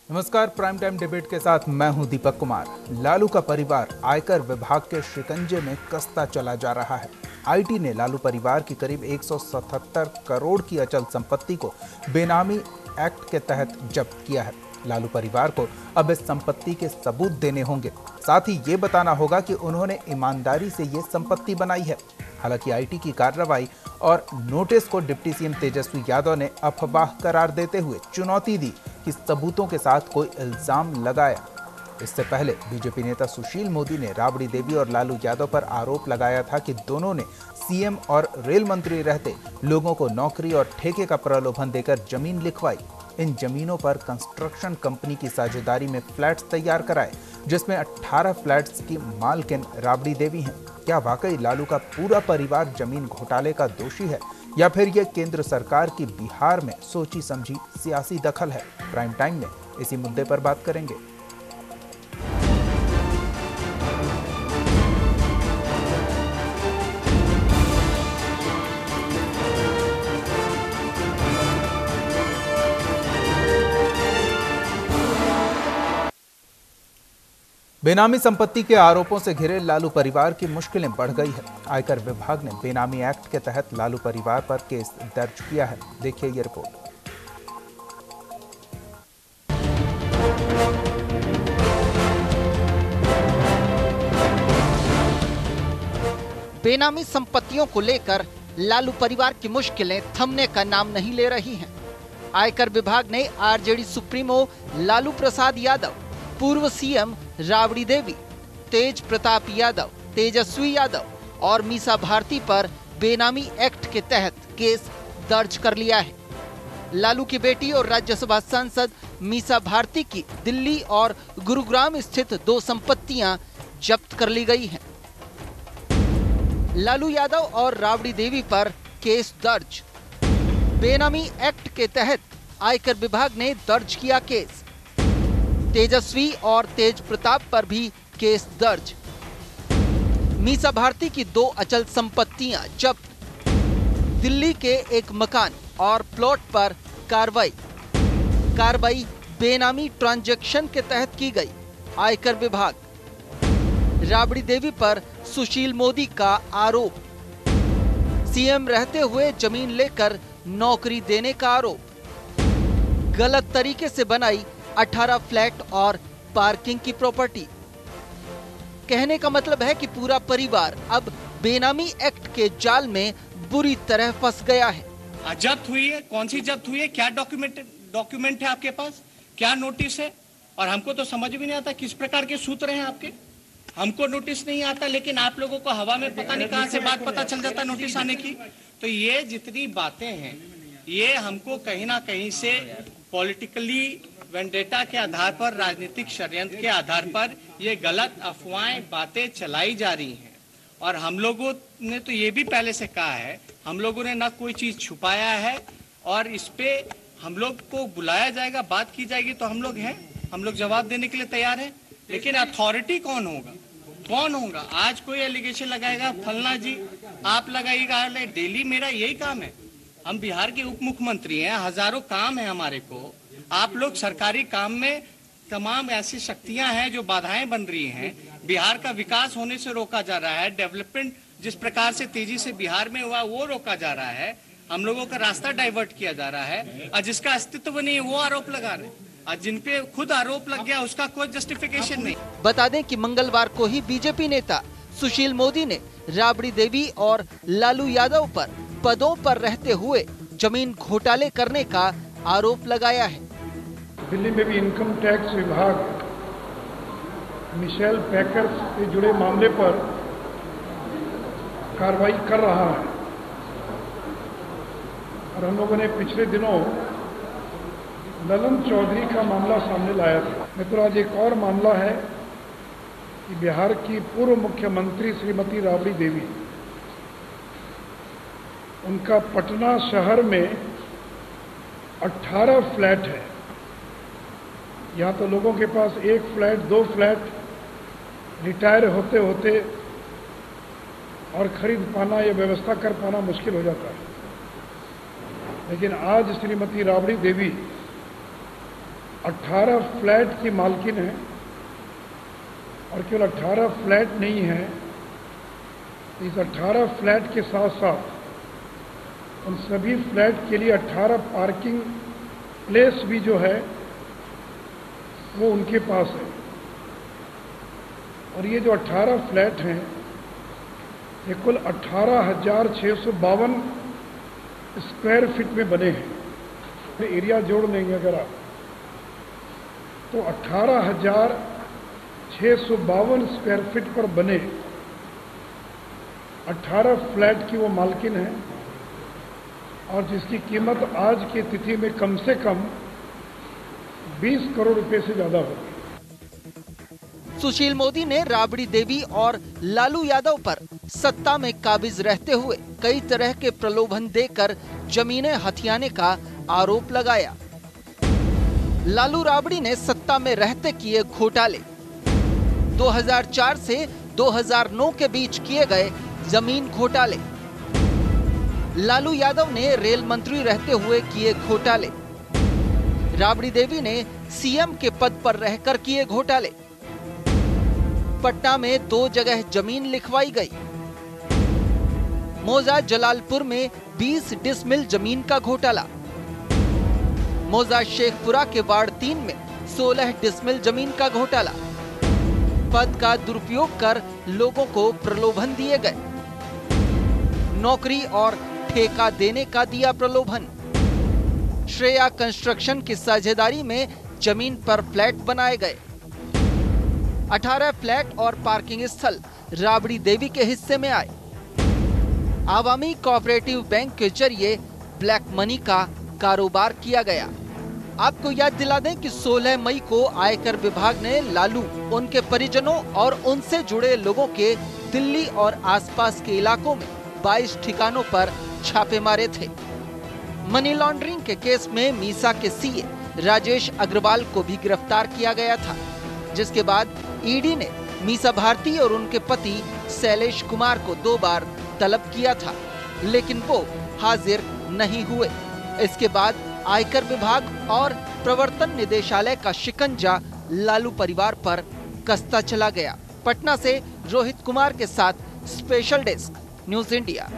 नमस्कार, prime time debate के साथ मैं हूं दीपक कुमार। लालू का परिवार आयकर विभाग के शिकंजे में कसता चला जा रहा है। आईटी ने लालू परिवार की करीब 177 करोड़ की अचल संपत्ति को बेनामी एक्ट के तहत जब्त किया है। लालू परिवार को अब इस संपत्ति के सबूत देने होंगे, साथ ही ये बताना होगा कि उन्होंने ईमानदारी से ये संपत्ति बनाई है। हालांकि आईटी की कार्रवाई और नोटिस को डिप्टी सीएम तेजस्वी यादव ने अफवाह करार देते हुए चुनौती दी कि सबूतों के साथ कोई इल्जाम लगाया। इससे पहले बीजेपी नेता सुशील मोदी ने राबड़ी देवी और लालू यादव पर आरोप लगाया था कि दोनों ने सीएम और रेल मंत्री रहते लोगों को नौकरी और ठेके का प्रलोभन देकर जमीन लिखवाई। इन जमीनों पर कंस्ट्रक्शन कंपनी की साझेदारी में फ्लैट्स तैयार कराए, जिसमें 18 फ्लैट्स की मालकिन राबड़ी देवी हैं। क्या वाकई लालू का पूरा परिवार जमीन घोटाले का दोषी है, या फिर यह केंद्र सरकार की बिहार में सोची समझी सियासी दखल है? प्राइम टाइम में इसी मुद्दे पर बात करेंगे। बेनामी संपत्ति के आरोपों से घिरे लालू परिवार की मुश्किलें बढ़ गई है। आयकर विभाग ने बेनामी एक्ट के तहत लालू परिवार पर केस दर्ज किया है। देखिए ये रिपोर्ट। बेनामी संपत्तियों को लेकर लालू परिवार की मुश्किलें थमने का नाम नहीं ले रही हैं। आयकर विभाग ने आरजेडी सुप्रीमो लालू प्रसाद यादव, पूर्व सीएम राबड़ी देवी, तेज प्रताप यादव, तेजस्वी यादव और मीसा भारती पर बेनामी एक्ट के तहत केस दर्ज कर लिया है। लालू की बेटी और राज्यसभा सांसद मीसा भारती की दिल्ली और गुरुग्राम स्थित 2 संपत्तियां जब्त कर ली गई हैं। लालू यादव और राबड़ी देवी पर केस दर्ज। बेनामी एक्ट के तहत आयकर विभाग ने दर्ज किया केस। तेजस्वी और तेज प्रताप पर भी केस दर्ज। मीसा भारती की 2 अचल संपत्तियां जब्त। दिल्ली के एक मकान और प्लॉट पर कार्रवाई बेनामी ट्रांजैक्शन के तहत की गई। आयकर विभाग। राबड़ी देवी पर सुशील मोदी का आरोप। सीएम रहते हुए जमीन लेकर नौकरी देने का आरोप। गलत तरीके से बनाई 18 फ्लैट और पार्किंग की प्रॉपर्टी। कहने का मतलब है कि पूरा परिवार अब बेनामी एक्ट के जाल में बुरी तरह फंस गया है। जब्त हुई है, कौन सी जब्त हुई है, क्या डॉक्यूमेंट है आपके पास, क्या नोटिस है? और हमको तो समझ भी नहीं आता किस प्रकार के सूत्र हैं आपके। हमको नोटिस नहीं आता, लेकिन आप लोगों को हवा में पता नहीं कहां से बात पता चल जाता नोटिस आने की। तो ये जितनी बातें हैं, ये हमको कहीं ना कहीं से पॉलिटिकली वेंडेटा के आधार पर, राजनीतिक षड्यंत्र के आधार पर ये गलत अफवाहें, बातें चलाई जा रही हैं। और हम लोगों ने तो ये भी पहले से कहा है, हम लोगों ने ना कोई चीज छुपाया है, और इस पे हम लोग को बुलाया जाएगा, बात की जाएगी तो हम लोग हैं, हम लोग जवाब देने के लिए तैयार हैं। लेकिन अथॉरिटी कौन होगा, कौन होगा? आज कोई एलिगेशन लगाएगा, फलना जी आप लगाइएगा। डेली मेरा यही काम है। हम बिहार के उप मुख्यमंत्री हैं, हजारों काम है हमारे को। आप लोग सरकारी काम में तमाम ऐसी शक्तियां हैं जो बाधाएं बन रही हैं। बिहार का विकास होने से रोका जा रहा है। डेवलपमेंट जिस प्रकार से तेजी से बिहार में हुआ वो रोका जा रहा है। हम लोगों का रास्ता डाइवर्ट किया जा रहा है, और जिसका अस्तित्व नहीं है वो आरोप लगा रहे हैं, और जिन पे खुद आरोप लग गया उसका कोई जस्टिफिकेशन नहीं। बता दें कि मंगलवार को ही बीजेपी नेता सुशील मोदी ने राबड़ी देवी और लालू यादव पर पदों पर रहते हुए जमीन घोटाले करने का आरोप लगाया है। दिल्ली में भी इनकम टैक्स विभाग मिशेल पैकर से जुड़े मामले पर कार्रवाई कर रहा है, और हम लोगों ने पिछले दिनों ललन चौधरी का मामला सामने लाया था। मित्रों, आज एक और मामला है कि बिहार की पूर्व मुख्यमंत्री श्रीमती राबड़ी देवी, उनका पटना शहर में 18 फ्लैट है। यहाँ तो लोगों के पास 1 फ्लैट, 2 फ्लैट रिटायर होते होते और खरीद पाना या व्यवस्था कर पाना मुश्किल हो जाता है। लेकिन आज श्रीमती राबड़ी देवी 18 फ्लैट की मालकिन है, और केवल 18 फ्लैट नहीं है, इस 18 फ्लैट के साथ साथ उन सभी फ्लैट के लिए 18 पार्किंग प्लेस भी जो है वो उनके पास है। और ये जो 18 फ्लैट हैं ये कुल 18,652 स्क्वायर फीट में बने हैं। एरिया जोड़ लेंगे अगर आप तो 18,652 स्क्वायर फीट पर बने 18 फ्लैट की वो मालकिन है, और जिसकी कीमत आज की तिथि में कम से कम 20 करोड़ रुपए से ज्यादा होगी। सुशील मोदी ने राबड़ी देवी और लालू यादव पर सत्ता में काबिज रहते हुए कई तरह के प्रलोभन देकर जमीनें हथियाने का आरोप लगाया। लालू राबड़ी ने सत्ता में रहते किए घोटाले, 2004 से 2009 के बीच किए गए जमीन घोटाले, लालू यादव ने रेल मंत्री रहते हुए किए घोटाले, राबड़ी देवी ने सीएम के पद पर रहकर किए घोटाले, पटना में 2 जगह जमीन लिखवाई गई, मौजा जलालपुर में 20 डिसमिल जमीन का घोटाला, मौजा शेखपुरा के वार्ड 3 में 16 डिसमिल जमीन का घोटाला, पद का दुरुपयोग कर लोगों को प्रलोभन दिए गए, नौकरी और ठेका देने का दिया प्रलोभन, श्रेया कंस्ट्रक्शन की साझेदारी में जमीन पर फ्लैट बनाए गए, 18 फ्लैट और पार्किंग स्थल राबड़ी देवी के हिस्से में आए, आवामी कोऑपरेटिव बैंक के जरिए ब्लैक मनी का कारोबार किया गया। आपको याद दिला दें कि 16 मई को आयकर विभाग ने लालू, उनके परिजनों और उनसे जुड़े लोगों के दिल्ली और आसपास के इलाकों में 22 ठिकानों पर छापे मारे थे। मनी लॉन्ड्रिंग के केस में मीसा के सीए राजेश अग्रवाल को भी गिरफ्तार किया गया था, जिसके बाद ईडी ने मीसा भारती और उनके पति शैलेश कुमार को 2 बार तलब किया था, लेकिन वो हाजिर नहीं हुए। इसके बाद आयकर विभाग और प्रवर्तन निदेशालय का शिकंजा लालू परिवार पर कसता चला गया। पटना से रोहित कुमार के साथ स्पेशल डेस्क, न्यूज़ इंडिया।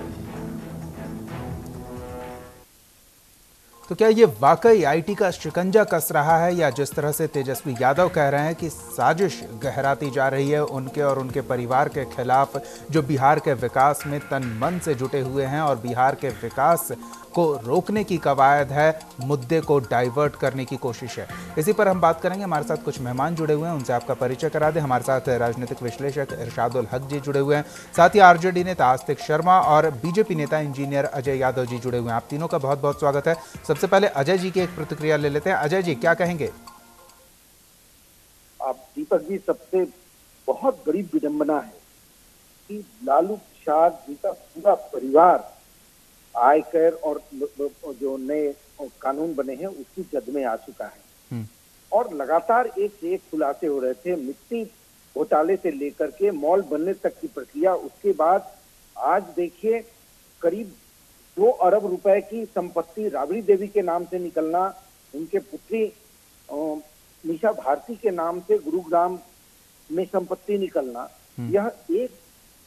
तो क्या ये वाकई आईटी का शिकंजा कस रहा है, या जिस तरह से तेजस्वी यादव कह रहे हैं कि साजिश गहराती जा रही है उनके और उनके परिवार के खिलाफ, जो बिहार के विकास में तन मन से जुटे हुए हैं और बिहार के विकास को रोकने की कवायद है, मुद्दे को डाइवर्ट करने की कोशिश है। इसी पर हम बात करेंगे। हमारे साथ कुछ मेहमान जुड़े हुए हैं, उनसे आपका परिचय करा दें। हमारे साथ राजनीतिक विश्लेषक इरशादुल हक जी जुड़े हुए हैं, साथ ही आरजेडी नेता आस्तिक शर्मा और बीजेपी नेता इंजीनियर अजय यादव जी जुड़े हुए हैं। आप तीनों का बहुत बहुत स्वागत है। सबसे पहले अजय जी की एक प्रतिक्रिया ले लेते हैं। अजय जी, क्या कहेंगे? आप दीपक जी, सबसे बहुत बड़ी विडंबना है कि लालू प्रसाद जी का पूरा परिवार आयकर और जो नए कानून बने हैं उसकी जद में आ चुका है, और लगातार एक से एक खुलासे हो रहे थे। मिट्टी घोटाले से लेकर के मॉल बनने तक की प्रक्रिया, उसके बाद आज देखिए करीब 2 अरब रुपए की संपत्ति राबड़ी देवी के नाम से निकलना, उनके पुत्री मीसा भारती के नाम से गुरुग्राम में संपत्ति निकलना, यह एक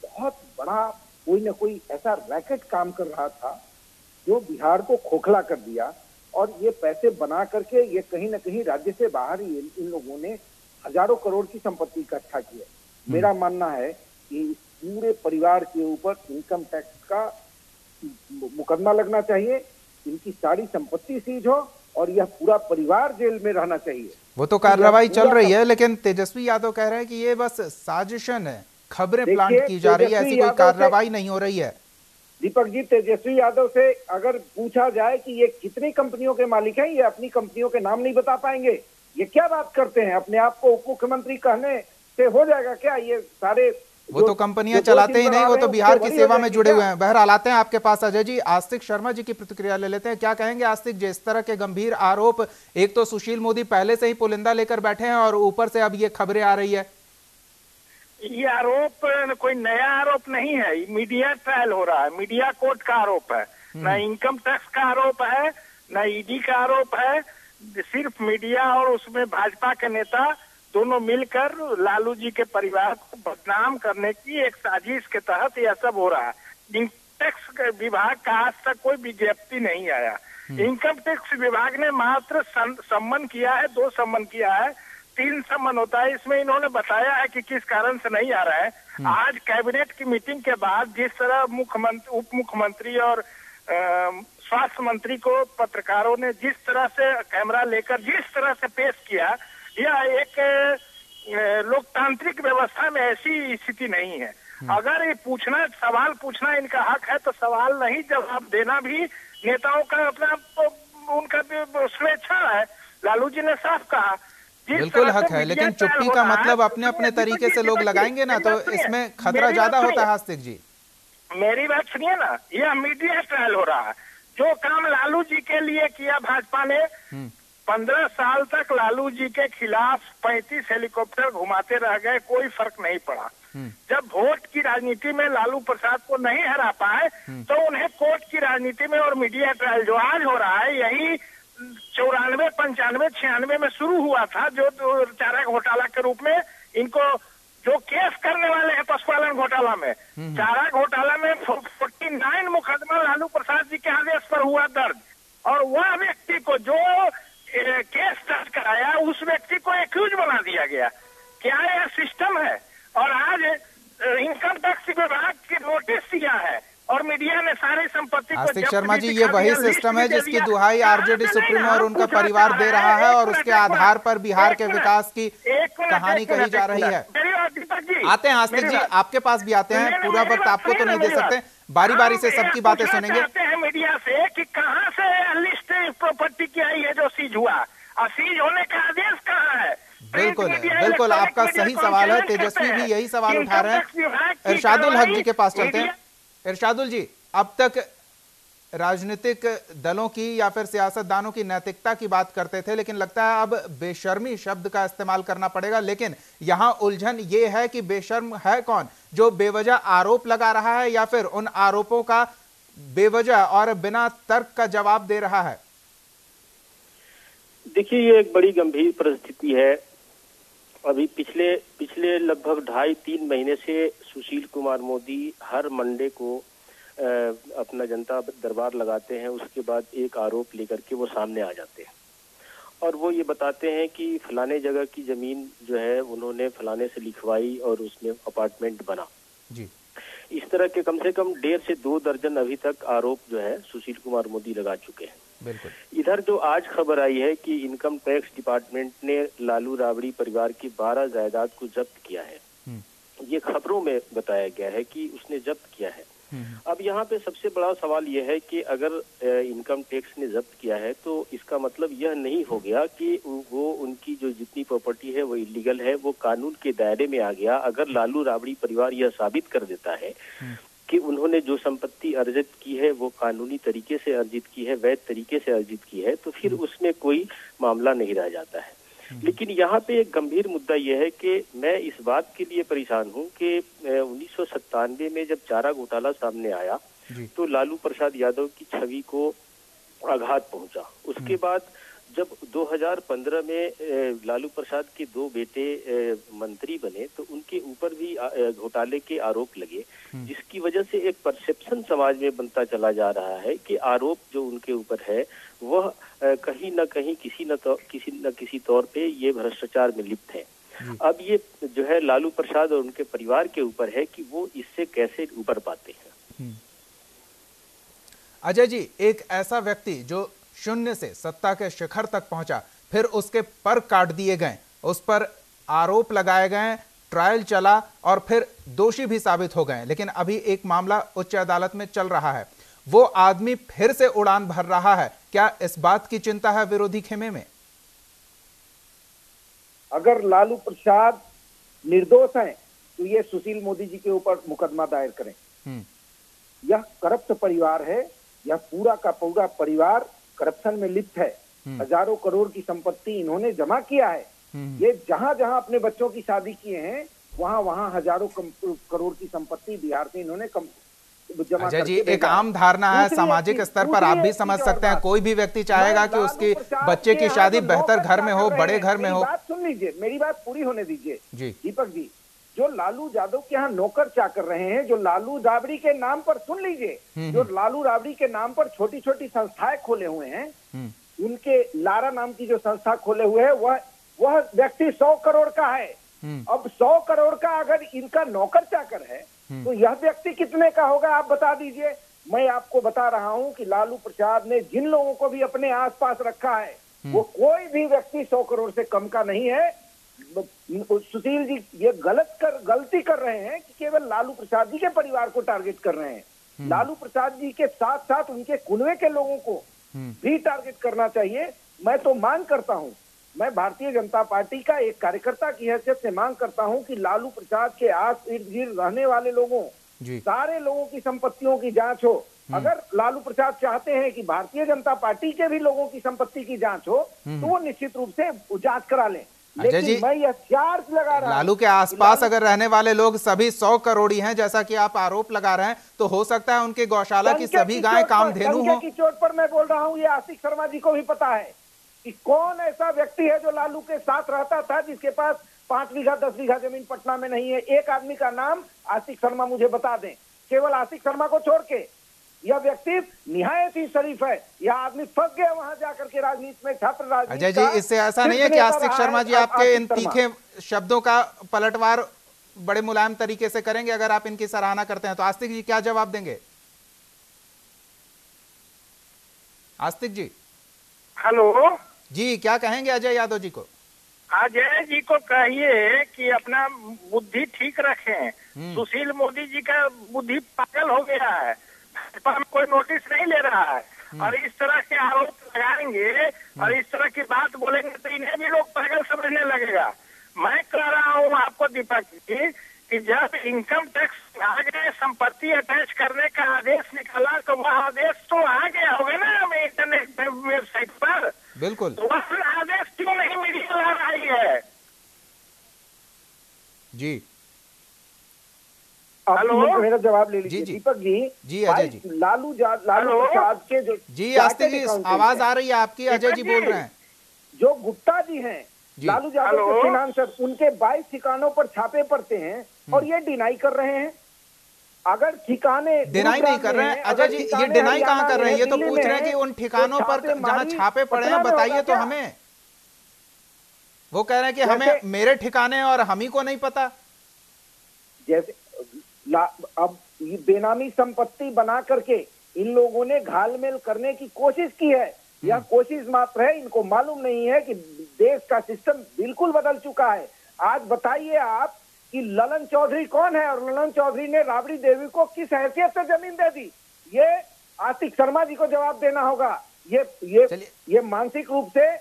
बहुत बड़ा कोई न कोई ऐसा रैकेट काम कर रहा था जो बिहार को खोखला कर दिया। और ये पैसे बना करके ये कहीं न कहीं राज्य से बाहर ही इन लोगों ने हजारों करोड़ की संपत्ति इकट्ठा की है। मेरा मानना है कि पूरे परिवार के ऊपर इनकम टैक्स का मुकदमा लगना चाहिए, इनकी सारी संपत्ति सीज हो और यह पूरा परिवार जेल में रहना चाहिए। वो तो कार्रवाई चल रही है, लेकिन तेजस्वी यादव कह रहे हैं कि ये बस साजिशन है, खबरें प्लांट की जा रही है, ऐसी कोई कार्रवाई नहीं हो रही है। दीपक जी, तेजस्वी यादव से अगर पूछा जाए कि ये कितनी कंपनियों के मालिक हैं, ये अपनी कंपनियों के नाम नहीं बता पाएंगे। ये क्या बात करते हैं, अपने आप को उप मुख्यमंत्री कहने से हो जाएगा क्या? ये सारे वो तो कंपनियां चलाते ही नहीं, वो तो बिहार की सेवा में जुड़े हुए हैं। बहरहाल आते हैं आपके पास अजय जी, आस्तिक शर्मा जी की प्रतिक्रिया ले लेते हैं। क्या कहेंगे आस्तिक जी, इस तरह के गंभीर आरोप, एक तो सुशील मोदी पहले से ही पुलिंदा लेकर बैठे हैं और ऊपर से अब ये खबरें आ रही है। ये आरोप कोई नया आरोप नहीं है, मीडिया ट्रायल हो रहा है, मीडिया कोर्ट का आरोप है, न इनकम टैक्स का आरोप है, न ईडी का आरोप है। सिर्फ मीडिया और उसमें भाजपा के नेता दोनों मिलकर लालू जी के परिवार को बदनाम करने की एक साजिश के तहत यह सब हो रहा है। इनकम टैक्स विभाग का आज तक कोई विज्ञप्ति नहीं आया। इनकम टैक्स विभाग ने मात्र सम्मन किया है, 2 सम्मन किया है, 3 सम्मन होता है। इसमें इन्होंने बताया है कि किस कारण से नहीं आ रहा है। आज कैबिनेट की मीटिंग के बाद जिस तरह मुख्यमंत्री, उप मुख्यमंत्री और स्वास्थ्य मंत्री को पत्रकारों ने जिस तरह से कैमरा लेकर जिस तरह से पेश किया, यह एक लोकतांत्रिक व्यवस्था में ऐसी स्थिति नहीं है। अगर ये सवाल पूछना इनका हक है तो सवाल नहीं, जवाब देना भी नेताओं का अपना उनका स्वेच्छा है। लालू जी ने साफ कहा बिल्कुल हक है, लेकिन चुप्पी का मतलब अपने अपने तरीके से लोग लगाएंगे ना, तो इसमें खतरा ज्यादा होता है। आस्तिक जी मेरी बात सुनिए ना, यह मीडिया ट्रायल हो रहा है। जो काम लालू जी के लिए किया भाजपा ने, 15 साल तक लालू जी के खिलाफ 35 हेलीकॉप्टर घुमाते रह गए, कोई फर्क नहीं पड़ा। जब वोट की राजनीति में लालू प्रसाद को नहीं हरा पाए तो उन्हें कोर्ट की राजनीति में और मीडिया ट्रायल जो आज हो रहा है, यही 94, 95, 96 में शुरू हुआ था, जो चारा घोटाला के रूप में इनको जो केस करने वाले हैं पशुपालन घोटाला में, चारा घोटाला में 49 मुकदमा लालू प्रसाद जी के आदेश पर हुआ दर्ज, और वह व्यक्ति को जो केस दर्ज कराया उस व्यक्ति को एक्यूज बना दिया गया। क्या यह सिस्टम है? और आज इनकम टैक्स विभाग की नोटिस दिया है और मीडिया ने सारी संपत्ति को आस्तिक शर्मा जी, ये वही सिस्टम है जिसकी दुहाई आरजेडी सुप्रीमो और उनका परिवार दे रहा है और उसके आधार पर बिहार के विकास की कहानी कही जा रही है। आते हैं आस्तिक जी, आपके पास भी आते हैं, पूरा वक्त आपको तो नहीं दे सकते, बारी बारी से सबकी बातें सुनेंगे। मीडिया से कि कहां से लिस्ट प्रॉपर्टी की आई है जो सीज हुआ, और सीज होने का आदेश कहां है? बिल्कुल बिल्कुल, आपका सही सवाल है, तेजस्वी भी यही सवाल उठा रहे हैं। इरशादुल हक जी के पास चलते हैं। इरशादुल जी, अब तक राजनीतिक दलों की या फिर सियासतदानों की नैतिकता की बात करते थे, लेकिन लगता है अब बेशर्मी शब्द का इस्तेमाल करना पड़ेगा। लेकिन यहां उलझन ये है कि बेशर्म है कौन, जो बेवजह आरोप लगा रहा है या फिर उन आरोपों का बेवजह और बिना तर्क का जवाब दे रहा है? देखिए, ये एक बड़ी गंभीर परिस्थिति है। अभी पिछले लगभग 2.5-3 महीने से सुशील कुमार मोदी हर मंडे को अपना जनता दरबार लगाते हैं, उसके बाद एक आरोप लेकर के वो सामने आ जाते हैं और वो ये बताते हैं कि फलाने जगह की जमीन जो है उन्होंने फलाने से लिखवाई और उसमें अपार्टमेंट बना जी। इस तरह के कम से कम 1.5 से 2 दर्जन अभी तक आरोप जो है सुशील कुमार मोदी लगा चुके हैं। बिल्कुल। इधर जो आज खबर आई है कि इनकम टैक्स डिपार्टमेंट ने लालू राबड़ी परिवार की 12 जायदाद को जब्त किया है, ये खबरों में बताया गया है कि उसने जब्त किया है। अब यहाँ पे सबसे बड़ा सवाल यह है कि अगर इनकम टैक्स ने जब्त किया है तो इसका मतलब यह नहीं हो गया कि वो उनकी जो जितनी प्रॉपर्टी है वो इलीगल है, वो कानून के दायरे में आ गया। अगर लालू राबड़ी परिवार यह साबित कर देता है कि उन्होंने जो संपत्ति अर्जित की है वो कानूनी तरीके से अर्जित की है, वैध तरीके से अर्जित की है, तो फिर उसमें कोई मामला नहीं रह जाता है। लेकिन यहाँ पे एक गंभीर मुद्दा यह है कि मैं इस बात के लिए परेशान हूँ कि 1997 में जब चारा घोटाला सामने आया तो लालू प्रसाद यादव की छवि को आघात पहुंचा। उसके बाद जब 2015 में लालू प्रसाद के 2 बेटे मंत्री बने तो उनके ऊपर भी घोटाले के आरोप लगे, जिसकी वजह से एक परसेप्शन समाज में बनता चला जा रहा है कि आरोप जो उनके ऊपर है वह कहीं न कहीं किसी न किसी तौर पे ये भ्रष्टाचार में लिप्त है। अब ये जो है लालू प्रसाद और उनके परिवार के ऊपर है कि वो इससे कैसे उबर पाते हैं। अजय जी, एक ऐसा व्यक्ति जो शून्य से सत्ता के शिखर तक पहुंचा, फिर उसके पर काट दिए गए, उस पर आरोप लगाए गए, ट्रायल चला और फिर दोषी भी साबित हो गए, लेकिन अभी एक मामला उच्च अदालत में चल रहा है, वो आदमी फिर से उड़ान भर रहा है। क्या इस बात की चिंता है विरोधी खेमे में? अगर लालू प्रसाद निर्दोष हैं तो ये सुशील मोदी जी के ऊपर मुकदमा दायर करें। यह करप्ट परिवार है, यह पूरा का पूरा परिवार करप्शन में लिप्त है। हजारों करोड़ की संपत्ति इन्होंने जमा किया है। ये जहां जहां अपने बच्चों की शादी किए हैं वहां वहां हजारों करोड़ की संपत्ति बिहार से इन्होंने अजय जी, एक आम धारणा है सामाजिक स्तर पर, आप भी समझ सकते हैं, कोई भी व्यक्ति चाहेगा कि उसकी बच्चे की शादी बेहतर घर में हो, बड़े घर में हो। बात सुन लीजिए, मेरी बात पूरी होने दीजिए जी दीपक जी। जो लालू यादव के यहाँ नौकर चाकर रहे हैं, जो लालू राबड़ी के नाम पर, सुन लीजिए, जो लालू राबड़ी के नाम पर छोटी छोटी संस्थाएं खोले हुए हैं, उनके लारा नाम की जो संस्था खोले हुए है वह व्यक्ति 100 करोड़ का है। अब 100 करोड़ का अगर इनका नौकर चाकर है तो यह व्यक्ति कितने का होगा आप बता दीजिए। मैं आपको बता रहा हूं कि लालू प्रसाद ने जिन लोगों को भी अपने आसपास रखा है वो कोई भी व्यक्ति 100 करोड़ से कम का नहीं है। सुशील जी ये गलती कर रहे हैं कि केवल लालू प्रसाद जी के परिवार को टारगेट कर रहे हैं। लालू प्रसाद जी के साथ साथ उनके कुनवे के लोगों को भी टारगेट करना चाहिए। मैं तो मांग करता हूं, मैं भारतीय जनता पार्टी का एक कार्यकर्ता की हैसियत से मांग करता हूं कि लालू प्रसाद के आस इर्द गिर्द रहने वाले लोगों, सारे लोगों की संपत्तियों की जांच हो। अगर लालू प्रसाद चाहते हैं कि भारतीय जनता पार्टी के भी लोगों की संपत्ति की जांच हो तो वो निश्चित रूप से जांच करा लें। अजय जी, मैं यह चार्ज लगा रहा हूं, लालू के आसपास अगर रहने वाले लोग सभी 100 करोड़ी हैं जैसा कि आप आरोप लगा रहे हैं, तो हो सकता है उनके गौशाला की सभी गायें कामधेनु हो। की चोट पर मैं बोल रहा हूं, ये आशिक शर्मा जी को भी पता है कि कौन ऐसा व्यक्ति है जो लालू के साथ रहता था जिसके पास 5 बीघा 10 बीघा जमीन पटना में नहीं है। एक आदमी का नाम आशिक शर्मा मुझे बता दें। केवल आशिक शर्मा को छोड़ के यह व्यक्ति निहायत ही शरीफ है। यह आदमी फंस गया वहां जाकर के राजनीति में, छात्र राजनीति। अजय जी, इससे ऐसा नहीं है कि आशिक शर्मा जी आपके इन तीखे शब्दों का पलटवार बड़े मुलायम तरीके से करेंगे अगर आप इनकी सराहना करते हैं तो? आस्तिक जी क्या जवाब देंगे? आस्तिक जी हेलो जी, क्या कहेंगे अजय यादव जी को? अजय जी को कहिए कि अपना बुद्धि ठीक रखें। सुशील मोदी जी का बुद्धि पागल हो गया है, पर कोई नोटिस नहीं ले रहा है और इस तरह के आरोप लगाएंगे और इस तरह की बात बोलेंगे तो इन्हें भी लोग पागल समझने लगेगा। मैं कह रहा हूँ आपको दीपक जी कि जब इनकम टैक्स आ गए, संपत्ति अटैच करने का आदेश निकाला तो वह आदेश तो आ गया होगा ना इंटरनेट वेबसाइट पर। बिल्कुल। तो वह आदेश क्यों नहीं मीडिया ला रही है? जी हेलो, मेरा जवाब ले लीजिए दीपक जी। जी अजय जी, लालू प्रसाद के जो जी आस्तिक जी आवाज आ रही है आपकी, अजय जी बोल रहे हैं। जो गुप्ता जी हैं, लालू यादव के फाइनेंसर, उनके 22 ठिकानों पर छापे पड़ते हैं और ये डिनाई कर रहे हैं। अगर ठिकाने डिनाई नहीं कर रहे हैं अजय जी, ये डिनाई कहाँ कर रहे हैं? ये तो पूछ रहे हैं कि उन ठिकानों पर जहाँ छापे पड़े हैं बताइए तो हमें। वो कह रहे हैं कि हमें मेरे ठिकाने और हम ही को नहीं पता। जैसे अब ये बेनामी संपत्ति बना करके इन लोगों ने घालमेल करने की कोशिश की है। यह कोशिश मात्र है, इनको मालूम नहीं है कि देश का सिस्टम बिल्कुल बदल चुका है। आज बताइए आप कि ललन चौधरी कौन है और ललन चौधरी ने राबड़ी देवी को किस हैसियत से जमीन दे दी? ये आशिक शर्मा जी को जवाब देना होगा। ये मानसिक रूप से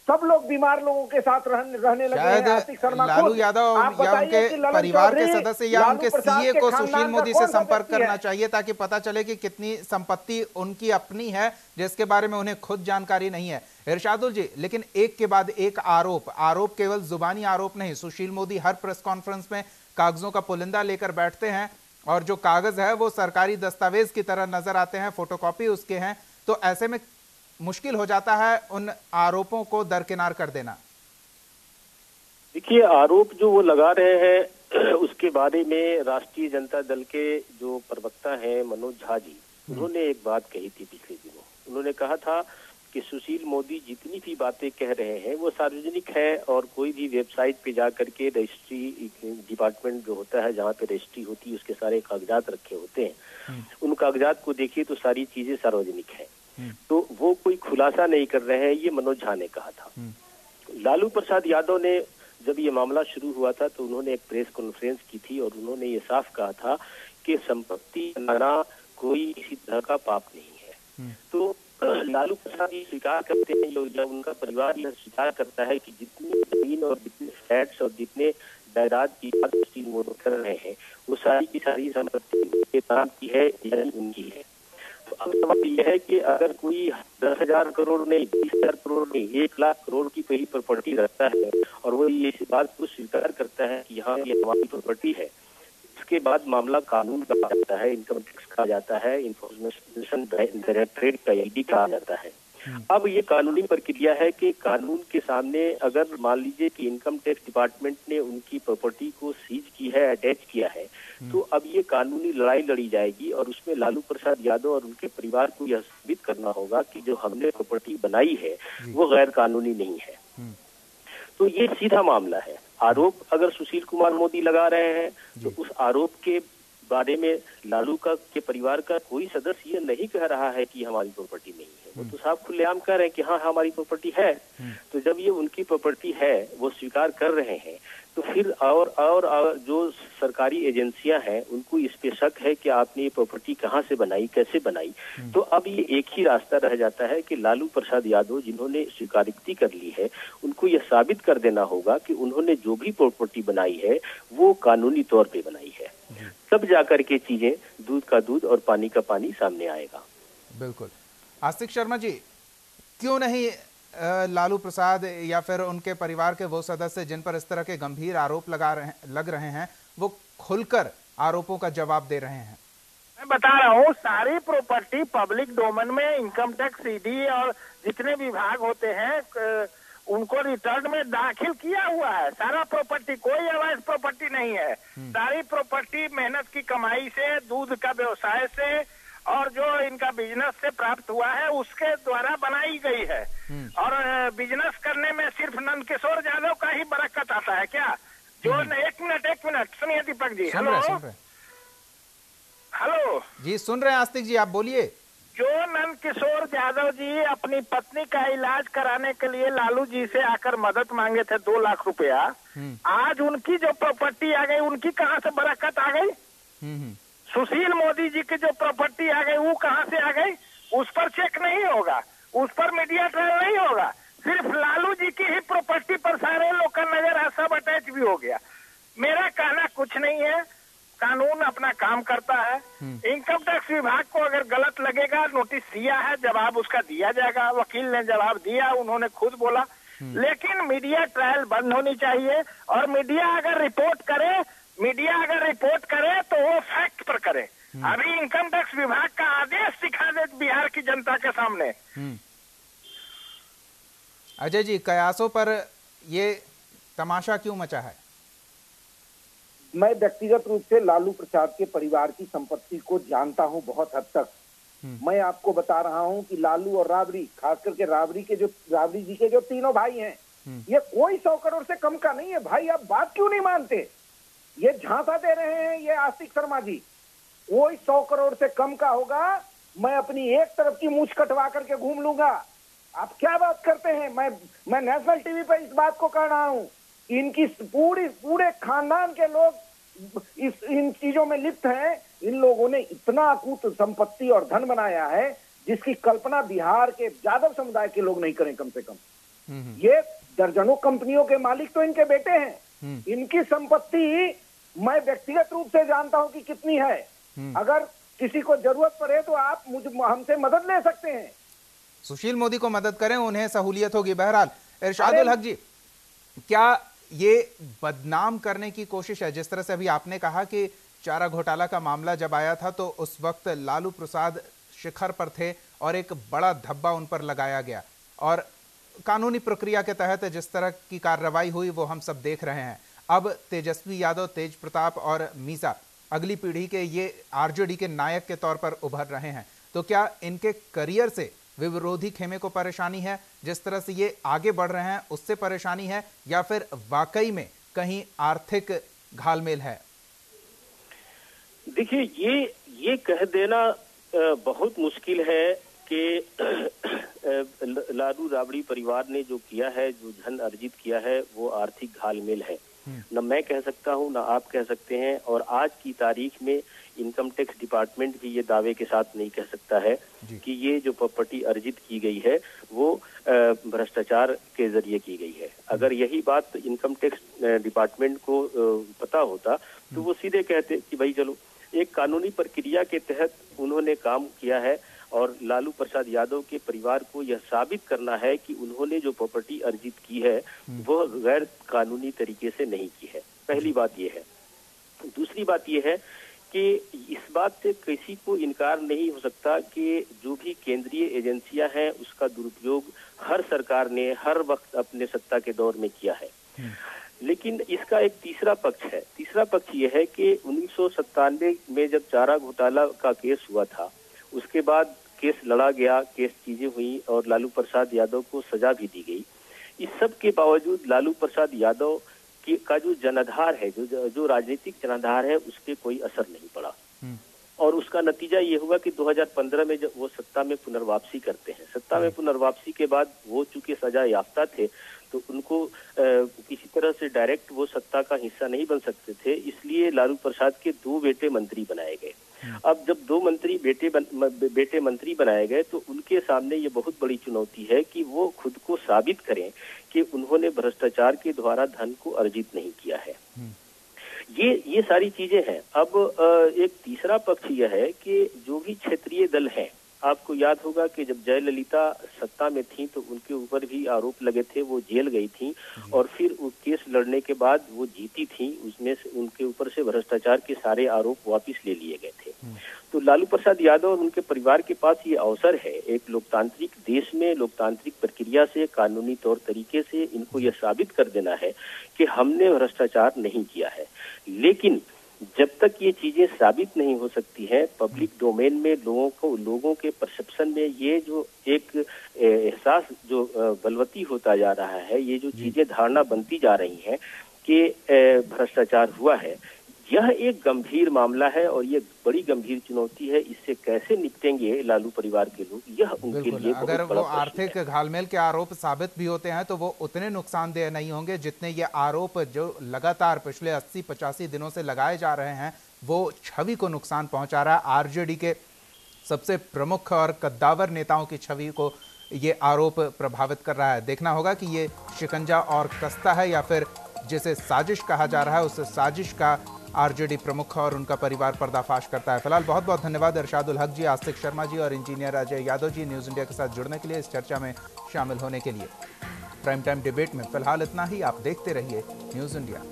सब लोग बीमार लोगों के साथ रहने लगे हैं। आशिक शर्मा लालू यादव या उनके परिवार के सदस्य या उनके सीए को सुशील मोदी से संपर्क करना चाहिए ताकि पता चले कि कितनी संपत्ति उनकी अपनी है जिसके बारे में उन्हें खुद जानकारी नहीं है। इरशादुल जी, लेकिन एक के बाद एक आरोप केवल जुबानी आरोप नहीं। सुशील मोदी हर प्रेस कॉन्फ्रेंस में कागजों का पुलिंदा लेकर बैठते हैं और जो कागज है वो सरकारी दस्तावेज की तरह नजर आते हैं, फोटोकॉपी उसके हैं। तो ऐसे में मुश्किल हो जाता है उन आरोपों को दरकिनार कर देना। देखिए, आरोप जो वो लगा रहे हैं उसके बारे में राष्ट्रीय जनता दल के जो प्रवक्ता हैं मनोज झा जी, उन्होंने एक बात कही थी पिछले दिनों। उन्होंने कहा था कि सुशील मोदी जितनी भी बातें कह रहे हैं वो सार्वजनिक है और कोई भी वेबसाइट पे जा करके रजिस्ट्री डिपार्टमेंट जो होता है जहाँ पे रजिस्ट्री होती है उसके सारे कागजात रखे होते हैं, उन कागजात को देखिए तो सारी चीजें सार्वजनिक है। तो वो कोई खुलासा नहीं कर रहे हैं, ये मनोज झा ने कहा था। लालू प्रसाद यादव ने जब ये मामला शुरू हुआ था तो उन्होंने एक प्रेस कॉन्फ्रेंस की थी और उन्होंने ये साफ कहा था कि संपत्ति बनाना कोई इसी तरह का पाप नहीं है। तो लालू प्रसाद ये स्वीकार करते हैं, जब उनका परिवार यह स्वीकार करता है कि जितनी जमीन और जितने फ्लैट्स और जितने जायदाद की बात सुशील मोदी कर रहे हैं, वो सारी की सारी संपत्ति उनके नाम की है यानी उनकी है। तो अब सवाल यह है कि अगर कोई 10,000 करोड़ नहीं, 20,000 करोड़ नहीं, 1 लाख करोड़ की कोई प्रॉपर्टी रखता है और वो ये इस बात को स्वीकार करता है कि हाँ ये हमारी प्रॉपर्टी है, इसके बाद मामला कानून का जाता है, इनकम टैक्स का जाता है, इंफॉर्मेशन डायरेक्टरेट का ईडी का जाता है। अब ये कानूनी प्रक्रिया है कि कानून के सामने अगर मान लीजिए कि इनकम टैक्स डिपार्टमेंट ने उनकी प्रॉपर्टी को सीज की है, अटैच किया है, तो अब ये कानूनी लड़ाई लड़ी जाएगी और उसमें लालू प्रसाद यादव और उनके परिवार को यह साबित करना होगा कि जो हमने प्रॉपर्टी बनाई है वो गैर कानूनी नहीं है। तो ये सीधा मामला है। आरोप अगर सुशील कुमार मोदी लगा रहे हैं तो उस आरोप के बारे में लालू के परिवार का कोई सदस्य ये नहीं कह रहा है कि हमारी प्रॉपर्टी नहीं है, वो तो साहब खुलेआम कह रहे हैं कि हाँ हमारी प्रॉपर्टी है। तो जब ये उनकी प्रॉपर्टी है, वो स्वीकार कर रहे हैं, तो फिर और जो सरकारी एजेंसियां हैं उनको इस पे शक है कि आपने ये प्रॉपर्टी कहाँ से बनाई, कैसे बनाई। तो अब ये एक ही रास्ता रह जाता है कि लालू प्रसाद यादव जिन्होंने स्वीकारोक्ति कर ली है, उनको यह साबित कर देना होगा कि उन्होंने जो भी प्रॉपर्टी बनाई है वो कानूनी तौर पे बनाई है। तब जाकर के चीजें दूध का दूध और पानी का पानी सामने आएगा। बिल्कुल। आस्तिक शर्मा जी, क्यों नहीं लालू प्रसाद या फिर उनके परिवार के वो सदस्य जिन पर इस तरह के गंभीर आरोप लग रहे हैं, वो खुलकर आरोपों का जवाब दे रहे हैं? मैं बता रहा हूँ, सारी प्रॉपर्टी पब्लिक डोमेन में इनकम टैक्स, ईडी और जितने विभाग होते हैं उनको रिटर्न में दाखिल किया हुआ है। सारा प्रॉपर्टी, कोई अवैध प्रॉपर्टी नहीं है। सारी प्रॉपर्टी मेहनत की कमाई से, दूध का व्यवसाय से और जो इनका बिजनेस से प्राप्त हुआ है उसके द्वारा बनाई गई है। और बिजनेस करने में सिर्फ नंदकिशोर यादव का ही बरकत आता है क्या? जो एक मिनट सुनिए दीपक जी। हेलो हेलो जी, सुन रहे हैं आस्तिक जी, आप बोलिए। जो नंदकिशोर यादव जी अपनी पत्नी का इलाज कराने के लिए लालू जी से आकर मदद मांगे थे 2 लाख रुपया, आज उनकी जो प्रॉपर्टी आ गई, उनकी कहाँ से बरकत आ गई? सुशील मोदी जी की जो प्रॉपर्टी आ गई वो कहाँ से आ गई? उस पर चेक नहीं होगा, उस पर मीडिया ट्रायल नहीं होगा। सिर्फ लालू जी की ही प्रॉपर्टी पर सारे लोग का नजर सब अटैच भी हो गया। मेरा कहना कुछ नहीं है, कानून अपना काम करता है। इनकम टैक्स विभाग को अगर गलत लगेगा, नोटिस दिया है, जवाब उसका दिया जाएगा। वकील ने जवाब दिया, उन्होंने खुद बोला। लेकिन मीडिया ट्रायल बंद होनी चाहिए और मीडिया अगर रिपोर्ट करे तो वो फैक्ट पर करे। अभी इनकम टैक्स विभाग का आदेश दिखा दे बिहार की जनता के सामने। अजय जी, कयासों पर ये तमाशा क्यों मचा है? मैं व्यक्तिगत रूप से लालू प्रसाद के परिवार की संपत्ति को जानता हूं बहुत हद तक। मैं आपको बता रहा हूं कि लालू और राबड़ी, खास करके राबड़ी जी के जो तीनों भाई हैं, ये कोई 100 करोड़ से कम का नहीं है। भाई आप बात क्यों नहीं मानते? ये झांसा दे रहे हैं ये आस्तिक शर्मा जी। कोई 100 करोड़ से कम का होगा, मैं अपनी एक तरफ की मूंछ कटवा करके घूम लूंगा। आप क्या बात करते हैं? मैं नेशनल टीवी पर इस बात को कह रहा हूं, इनकी पूरे खानदान के लोग इन चीजों में लिप्त हैं। इन लोगों ने इतना अकूत संपत्ति और धन बनाया है जिसकी कल्पना बिहार के यादव समुदाय के लोग नहीं करें। कम से कम ये दर्जनों कंपनियों के मालिक तो इनके बेटे हैं। इनकी संपत्ति मैं व्यक्तिगत रूप से जानता हूं कि कितनी है। अगर किसी को जरूरत पड़े तो आप हमसे मदद ले सकते हैं। सुशील मोदी को मदद करें, उन्हें सहूलियत होगी। बहरहाल इरशादुल हक जी, क्या ये बदनाम करने की कोशिश है? जिस तरह से अभी आपने कहा कि चारा घोटाला का मामला जब आया था तो उस वक्त लालू प्रसाद शिखर पर थे और एक बड़ा धब्बा उन पर लगाया गया, और कानूनी प्रक्रिया के तहत जिस तरह की कार्रवाई हुई वो हम सब देख रहे हैं। अब तेजस्वी यादव, तेज प्रताप और मीसा अगली पीढ़ी के ये आरजेडी के नायक के तौर पर उभर रहे हैं। तो क्या इनके करियर से विरोधी खेमे को परेशानी है? जिस तरह से ये आगे बढ़ रहे हैं उससे परेशानी है, या फिर वाकई में कहीं आर्थिक घालमेल है? देखिए, ये कह देना बहुत मुश्किल है कि लालू राबड़ी परिवार ने जो किया है, जो धन अर्जित किया है, वो आर्थिक घालमेल है। न मैं कह सकता हूं, न आप कह सकते हैं, और आज की तारीख में इनकम टैक्स डिपार्टमेंट भी ये दावे के साथ नहीं कह सकता है कि ये जो प्रॉपर्टी अर्जित की गई है वो भ्रष्टाचार के जरिए की गई है। अगर यही बात इनकम टैक्स डिपार्टमेंट को पता होता तो वो सीधे कहते कि भाई चलो, एक कानूनी प्रक्रिया के तहत उन्होंने काम किया है और लालू प्रसाद यादव के परिवार को यह साबित करना है कि उन्होंने जो प्रॉपर्टी अर्जित की है वह गैर कानूनी तरीके से नहीं की है। पहली बात यह है। दूसरी बात यह है कि इस बात से किसी को इनकार नहीं हो सकता कि जो भी केंद्रीय एजेंसियां हैं उसका दुरुपयोग हर सरकार ने हर वक्त अपने सत्ता के दौर में किया है। लेकिन इसका एक तीसरा पक्ष है। तीसरा पक्ष ये है कि 1997 में जब चारा घोटाला का केस हुआ था, उसके बाद केस लड़ा गया, केस चीजें हुई और लालू प्रसाद यादव को सजा भी दी गई। इस सब के बावजूद लालू प्रसाद यादव का जो जनाधार है, जो राजनीतिक जनाधार है, उस पर कोई असर नहीं पड़ा और उसका नतीजा ये हुआ कि 2015 में जब वो सत्ता में पुनर्वापसी करते हैं, सत्ता में पुनर्वापसी के बाद वो चूंकि सजा याफ्ता थे तो उनको किसी तरह से डायरेक्ट वो सत्ता का हिस्सा नहीं बन सकते थे, इसलिए लालू प्रसाद के 2 बेटे मंत्री बनाए गए। अब जब 2 मंत्री बेटे मंत्री बनाए गए तो उनके सामने ये बहुत बड़ी चुनौती है कि वो खुद को साबित करें कि उन्होंने भ्रष्टाचार के द्वारा धन को अर्जित नहीं किया है। ये सारी चीजें हैं। अब एक तीसरा पक्ष यह है कि जो भी क्षेत्रीय दल हैं, आपको याद होगा कि जब जयललिता सत्ता में थी तो उनके ऊपर भी आरोप लगे थे, वो जेल गई थी और फिर वो केस लड़ने के बाद वो जीती थी, उसमें से उनके ऊपर से भ्रष्टाचार के सारे आरोप वापस ले लिए गए थे। तो लालू प्रसाद यादव और उनके परिवार के पास ये अवसर है एक लोकतांत्रिक देश में लोकतांत्रिक प्रक्रिया से, कानूनी तौर तरीके से इनको यह साबित कर देना है कि हमने भ्रष्टाचार नहीं किया है। लेकिन जब तक ये चीजें साबित नहीं हो सकती हैं, पब्लिक डोमेन में लोगों के परसेप्शन में ये जो एक एहसास जो बलवती होता जा रहा है, ये जो चीजें धारणा बनती जा रही हैं कि भ्रष्टाचार हुआ है, यह एक गंभीर मामला है और ये बड़ी गंभीर चुनौती है। इससे कैसे निपटेंगे लालू परिवार के लोग, यह उनके लिए बहुत अगर बड़ा वो आर्थिक घालमेल के आरोप साबित भी होते हैं तो वो उतने नुकसानदेह नहीं होंगे जितने ये आरोप जो लगातार पिछले 80-85 दिनों से लगाए जा रहे हैं वो छवि को नुकसान पहुंचा रहा है। आरजेडी के सबसे प्रमुख और कद्दावर नेताओं की छवि को ये आरोप प्रभावित कर रहा है। देखना होगा कि ये शिकंजा और कसता है या फिर जिसे साजिश कहा जा रहा है उस साजिश का आरजेडी प्रमुख और उनका परिवार पर्दाफाश करता है। फिलहाल बहुत बहुत धन्यवाद इरशादुल हक जी, आस्तिक शर्मा जी और engineer Ajay Yadav ji news India के साथ जुड़ने के लिए, इस चर्चा में शामिल होने के लिए। प्राइम टाइम डिबेट में फिलहाल इतना ही। आप देखते रहिए न्यूज़ इंडिया।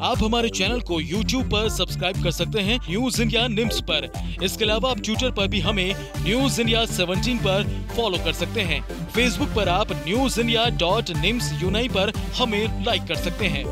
आप हमारे चैनल को YouTube पर सब्सक्राइब कर सकते हैं न्यूज इंडिया निम्स पर। इसके अलावा आप ट्विटर पर भी हमें न्यूज इंडिया 17 पर फॉलो कर सकते हैं। फेसबुक पर आप newsindia.nimsuni पर हमें लाइक कर सकते हैं।